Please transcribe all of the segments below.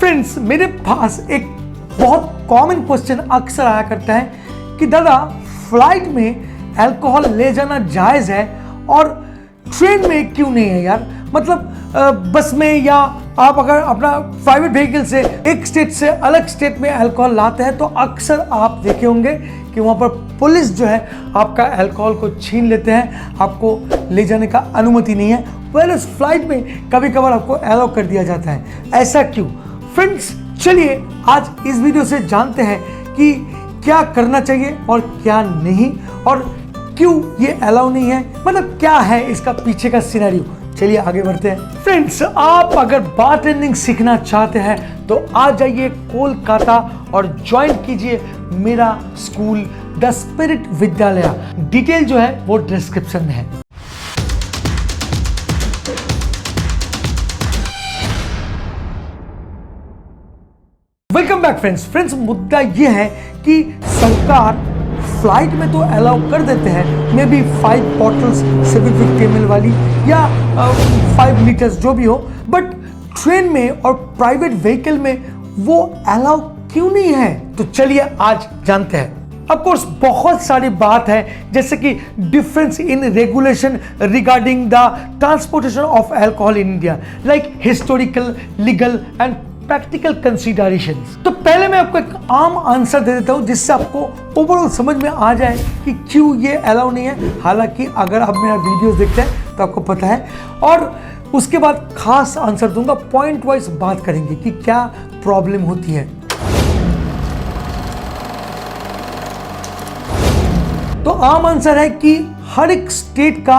Friends, मेरे पास एक बहुत कॉमन क्वेश्चन अक्सर आया करता है कि दादा, फ्लाइट में अल्कोहल ले जाना जायज़ है और ट्रेन में क्यों नहीं है यार? मतलब बस में या आप अगर अपना प्राइवेट व्हीकल से एक स्टेट से अलग स्टेट में अल्कोहल लाते हैं तो अक्सर आप देखे होंगे कि वहाँ पर पुलिस जो है आपका अल्कोहल को छीन लेते हैं, आपको ले जाने का अनुमति नहीं है। वेल, इस फ्लाइट में कभी कभार आपको अलाउ कर दिया जाता है, ऐसा क्यों? फ्रेंड्स, चलिए आज इस वीडियो से जानते हैं कि क्या करना चाहिए और क्या नहीं, और क्यों ये अलाउ नहीं है, मतलब क्या है इसका पीछे का सिनेरियो। चलिए आगे बढ़ते हैं। फ्रेंड्स, आप अगर बारटेंडिंग सीखना चाहते हैं तो आ जाइए कोलकाता और ज्वाइन कीजिए मेरा स्कूल द स्पिरिट विद्यालय। डिटेल जो है वो डिस्क्रिप्शन में है। वेलकम बैक फ्रेंड्स, मुद्दा ये है कि सरकार फ्लाइट में तो अलाउ कर देते हैं, मे बी 5 बॉटल्स 750 ml वाली या 5 लीटर्स जो भी हो, बट ट्रेन में और प्राइवेट व्हीकल में वो अलाउ क्यों नहीं है? तो चलिए आज जानते हैं। ऑफ कोर्स बहुत सारी बात है, जैसे कि difference in regulation regarding the transportation of alcohol in India, like historical, legal and practical considerations. तो पहले मैं आपको एक आम आंसर दे देता हूं जिससे आपको ओवरऑल समझ में आ जाए कि क्यों ये अलाउ नहीं है। हालांकि अगर आप मेरा वीडियो देखते हैं तो आपको पता है, और उसके बाद खास आंसर दूंगा, पॉइंट वाइज बात करेंगे कि क्या प्रॉब्लम होती है। तो आम आंसर है कि हर एक स्टेट का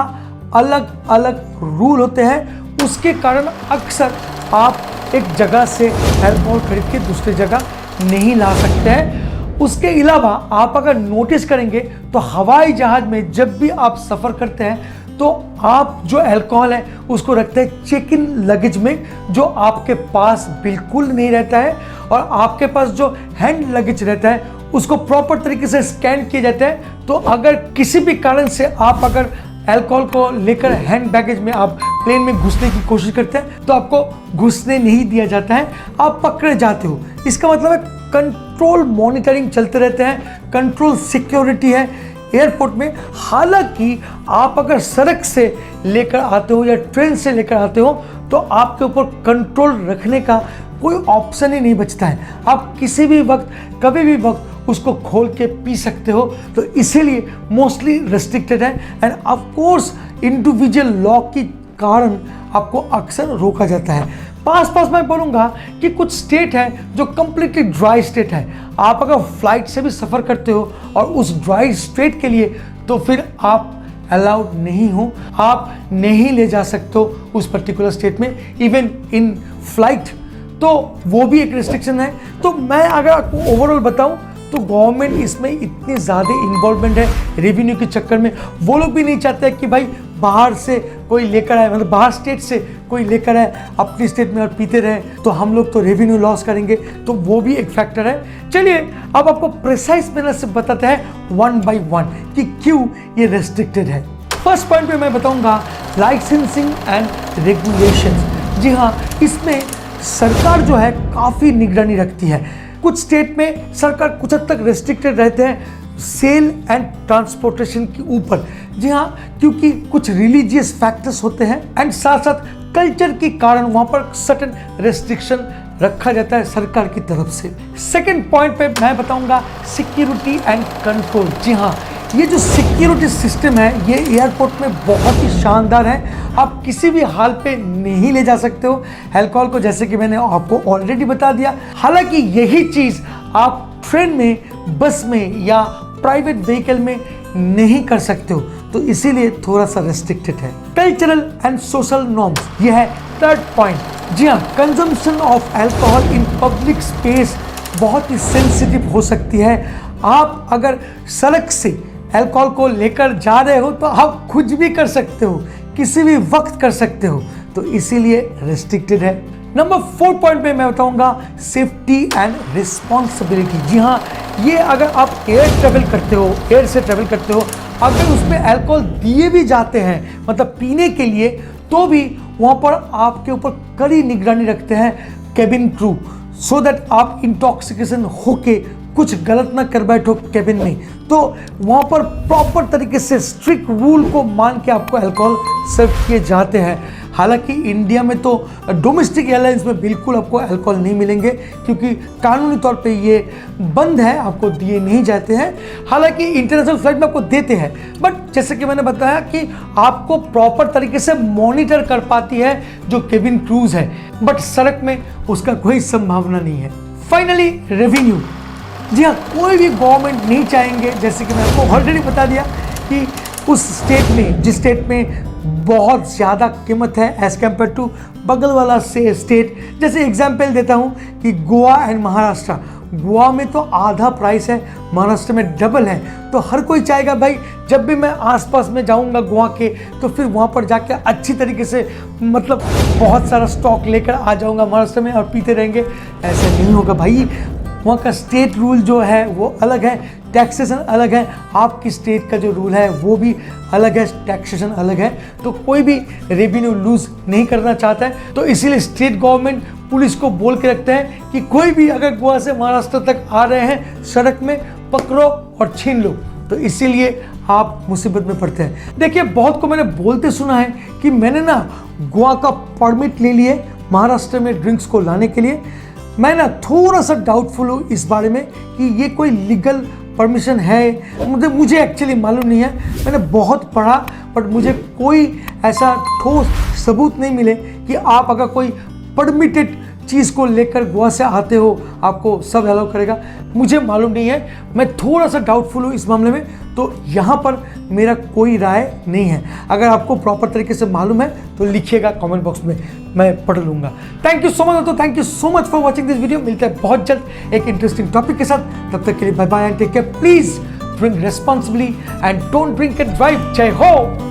अलग अलग रूल होते हैं, उसके कारण अक्सर आप एक जगह से अल्कोहल खरीद के दूसरी जगह नहीं ला सकते हैं। उसके अलावा आप अगर नोटिस करेंगे तो हवाई जहाज में जब भी आप सफ़र करते हैं तो आप जो अल्कोहल है उसको रखते हैं चेक इन लगेज में, जो आपके पास बिल्कुल नहीं रहता है, और आपके पास जो हैंड लगेज रहता है उसको प्रॉपर तरीके से स्कैन किए जाते हैं। तो अगर किसी भी कारण से आप अगर अल्कोहल को लेकर हैंड बैगेज में आप प्लेन में घुसने की कोशिश करते हैं तो आपको घुसने नहीं दिया जाता है, आप पकड़े जाते हो। इसका मतलब है कंट्रोल मॉनिटरिंग चलते रहते हैं, कंट्रोल सिक्योरिटी है एयरपोर्ट में। हालांकि आप अगर सड़क से लेकर आते हो या ट्रेन से लेकर आते हो तो आपके ऊपर कंट्रोल रखने का कोई ऑप्शन ही नहीं बचता है। आप किसी भी वक्त कभी भी वक्त उसको खोल के पी सकते हो, तो इसीलिए मोस्टली रेस्ट्रिक्टेड है। End of course individual law के कारण आपको अक्सर रोका जाता है। पास मैं बोलूँगा कि कुछ स्टेट है जो कम्प्लीटली ड्राई स्टेट है। आप अगर फ्लाइट से भी सफ़र करते हो और उस ड्राई स्टेट के लिए, तो फिर आप अलाउड नहीं हो, आप नहीं ले जा सकते हो उस पर्टिकुलर स्टेट में, इवन इन फ्लाइट। तो वो भी एक रिस्ट्रिक्शन है। तो मैं अगर आपको ओवरऑल बताऊं तो गवर्नमेंट इसमें इतनी ज़्यादा इन्वॉल्वमेंट है रेवेन्यू के चक्कर में। वो लोग भी नहीं चाहते कि भाई बाहर से कोई लेकर आए, मतलब बाहर स्टेट से कोई लेकर आए अपनी स्टेट में और पीते रहे, तो हम लोग तो रेवेन्यू लॉस करेंगे। तो वो भी एक फैक्टर है। चलिए अब आपको प्रिसाइज मैनर से बताते हैं वन बाय वन कि क्यों ये रेस्ट्रिक्टेड है। फर्स्ट पॉइंट पे मैं बताऊंगा लाइसेंसिंग एंड रेगुलेशंस। जी हाँ, इसमें सरकार जो है काफ़ी निगरानी रखती है। कुछ स्टेट में सरकार कुछ हद तक रेस्ट्रिक्टेड रहते हैं सेल एंड ट्रांसपोर्टेशन के ऊपर। जी हाँ, क्योंकि कुछ रिलीजियस फैक्टर्स होते हैं एंड साथ साथ कल्चर के कारण वहाँ पर सर्टेन रेस्ट्रिक्शन रखा जाता है सरकार की तरफ से। सेकंड पॉइंट पे मैं बताऊंगा सिक्योरिटी एंड कंट्रोल। जी हाँ, ये जो सिक्योरिटी सिस्टम है ये एयरपोर्ट में बहुत ही शानदार है। आप किसी भी हाल पे नहीं ले जा सकते हो अल्कोहल को, जैसे कि मैंने आपको ऑलरेडी बता दिया। हालांकि यही चीज़ आप ट्रेन में, बस में या प्राइवेट व्हीकल में नहीं कर सकते हो, तो इसीलिए थोड़ा सा रेस्ट्रिक्टेड है। कल्चरल एंड सोशल नॉर्म्स, यह है थर्ड पॉइंट। जी हाँ, consumption of alcohol in public space बहुत ही सेंसिटिव हो सकती है। आप अगर सड़क से अल्कोहल को लेकर जा रहे हो तो आप कुछ भी कर सकते हो, किसी भी वक्त कर सकते हो, तो इसीलिए रेस्ट्रिक्टेड है। नंबर 4 पॉइंट पे मैं बताऊंगा सेफ्टी एंड रिस्पॉन्सिबिलिटी। जी हाँ, ये अगर आप एयर ट्रेवल करते हो, एयर से ट्रेवल करते हो, अगर उसमें अल्कोहल दिए भी जाते हैं मतलब पीने के लिए, तो भी वहाँ पर आपके ऊपर कड़ी निगरानी रखते हैं। केबिन क्रू, सो दैट आप इंटॉक्सिकेशन होके कुछ गलत ना कर बैठो केबिन में। तो वहाँ पर प्रॉपर तरीके से स्ट्रिक्ट रूल को मान के आपको अल्कोहल सर्व किए जाते हैं। हालांकि इंडिया में तो डोमेस्टिक एयरलाइंस में बिल्कुल आपको अल्कोहल नहीं मिलेंगे, क्योंकि कानूनी तौर पे ये बंद है, आपको दिए नहीं जाते हैं। हालांकि इंटरनेशनल फ्लाइट में आपको देते हैं, बट जैसे कि मैंने बताया कि आपको प्रॉपर तरीके से मॉनिटर कर पाती है जो केबिन क्रूज है, बट सड़क में उसका कोई संभावना नहीं है। फाइनली रेवेन्यू, जी हाँ, कोई भी गवर्नमेंट नहीं चाहेंगे, जैसे कि मैं आपको ऑलरेडी बता दिया कि उस स्टेट में, जिस स्टेट में बहुत ज़्यादा कीमत है एज कम्पेयर टू बगल वाला से स्टेट, जैसे एग्जांपल देता हूँ कि गोवा एंड महाराष्ट्र। गोवा में तो आधा प्राइस है, महाराष्ट्र में डबल है। तो हर कोई चाहेगा भाई जब भी मैं आसपास में जाऊंगा गोवा के, तो फिर वहाँ पर जाके अच्छी तरीके से मतलब बहुत सारा स्टॉक लेकर आ जाऊंगा महाराष्ट्र में और पीते रहेंगे। ऐसा नहीं होगा भाई, वहाँ का स्टेट रूल जो है वो अलग है, टैक्सेशन अलग है, आपकी स्टेट का जो रूल है वो भी अलग है, टैक्सेशन अलग है। तो कोई भी रेवेन्यू लूज नहीं करना चाहता है, तो इसीलिए स्टेट गवर्नमेंट पुलिस को बोल के रखते हैं कि कोई भी अगर गोवा से महाराष्ट्र तक आ रहे हैं सड़क में, पकड़ो और छीन लो। तो इसीलिए आप मुसीबत में पड़ते हैं। देखिए, बहुत को मैंने बोलते सुना है कि मैंने ना गोवा का परमिट ले लिए महाराष्ट्र में ड्रिंक्स को लाने के लिए। मैं ना थोड़ा सा डाउटफुल हूँ इस बारे में कि ये कोई लीगल परमिशन है, मुझे एक्चुअली मालूम नहीं है। मैंने बहुत पढ़ा, बट मुझे कोई ऐसा ठोस सबूत नहीं मिले कि आप अगर कोई परमिटेड चीज़ को लेकर गोवा से आते हो आपको सब अलाउ करेगा। मुझे मालूम नहीं है, मैं थोड़ा सा डाउटफुल हूँ इस मामले में। तो यहाँ पर मेरा कोई राय नहीं है। अगर आपको प्रॉपर तरीके से मालूम है तो लिखिएगा कमेंट बॉक्स में, मैं पढ़ लूँगा। Thank you so much. तो thank you so much for watching this video. मिलते हैं बहुत जल्द एक इंटरेस्टिंग टॉपिक के साथ। तब तक के लिए bye bye and take care. Please drink responsibly and don't drink and drive. जय हो।